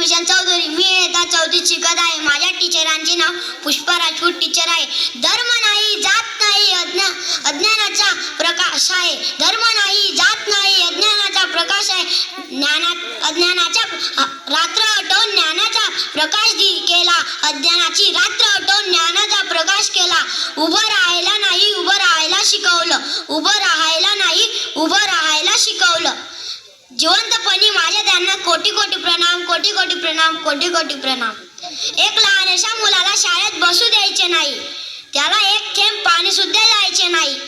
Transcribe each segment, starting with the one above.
किशन चौधरी. मी इयत्ता 4थीत शिकत आहे. माझ्या टीचरांचे नाव पुष्पा राजपूत टीचर आहे. धर्म नाही, जात नाही, अज्ञानाचा प्रकाश आहे. धर्म नाही, जात नाही, अज्ञानाचा प्रकाश आहे. अज्ञानाचा रात्र हटवून ज्ञानाचा प्रकाश केला. अज्ञानाची रात्र हटवून ज्ञानाचा प्रकाश केला. उभं राहायला नाही, उभं राहायला शिकवलं. उभं राहायला नाही, उभं राहायला शिकवलं. जिवंतपणी माझ्या त्यांना कोटी कोटी प्रणाम, कोटी कोटी प्रणाम, कोटी कोटी प्रणाम. एक लहानशा मुलाला शाळेत बसू द्यायचे नाही. त्याला एक थेंब पाणी सुद्धा द्यायचे नाही.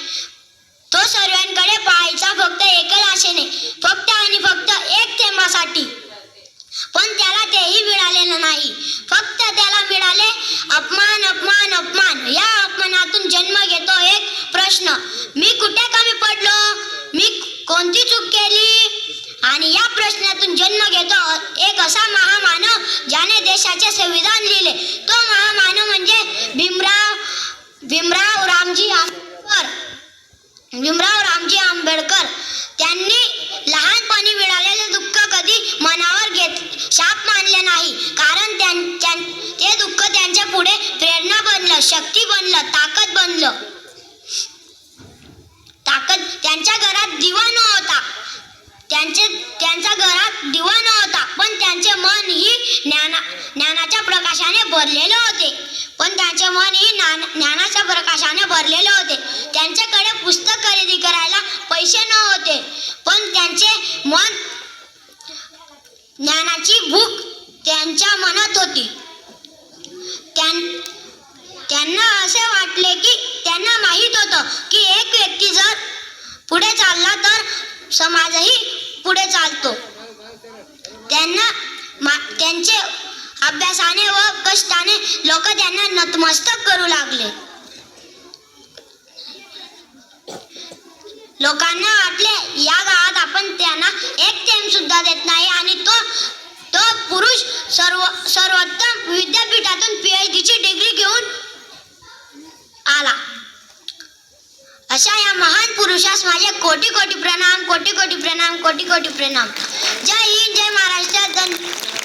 तो सर्वांकडे पाहायचा फक्त एका आशेने, फक्त आणि फक्त एक थेंबासाठी. पण त्याला तेही मिळालेलं नाही. फक्त त्याला मिळाले अपमान, अपमान, अपमान. या अपमानातून जन्म घेतो एक प्रश्न, मी कुठे कमी पडलो, मी कोणती चूक केली. आणि या प्रश्नातून जन्म घेतो एक असा महामानव ज्याने देशाचे संविधान लिहिले. तो महामानव म्हणजे भीमराव रामजी आंबेडकर. भीमराव रामजी आंबेडकर. त्यांनी लहानपणी मिळालेले दुःख कधी मनावर शाप मानले नाही. कारण ते दुःख त्यांच्या पुढे प्रेरणा बनलं, शक्ती बनलं, ताकद बनलं. त्यांच्या घरात दिवा नव्हता. त्यांच्या घरात दिवा नव्हता, पण त्यांचे मन ही ज्ञानाच्या प्रकाशाने भरलेले होते. ज्ञानाच्या प्रकाशाने भरलेले होते. त्यांच्याकडे पुस्तक खरेदी करायला पैसे नव्हते, पण त्यांचे मन, ज्ञानाची भूक त्यांच्या मनात होती. त्यांना असे वाटले की त्यांना माहीत होतं की एक व्यक्ती जर पुढे चालला तर समाजही पुढे चालतो. त्यांचे अभ्यासाने व कष्टाने लोक त्यांना नतमस्तक करू लागले. लोकांना वाटले या गावात आपण त्यांना एक थेंब सुद्धा देत नाही. आणि तो पुरुष सर्वोत्तम विद्यापीठातून PhDची डिग्री घेऊन आला. अशा या महान पुरुषास माझे कोटी कोटी प्रणाम, कोटी कोटी प्रणाम, कोटी कोटी प्रणाम. जय हिंद, जय महाराष्ट्र.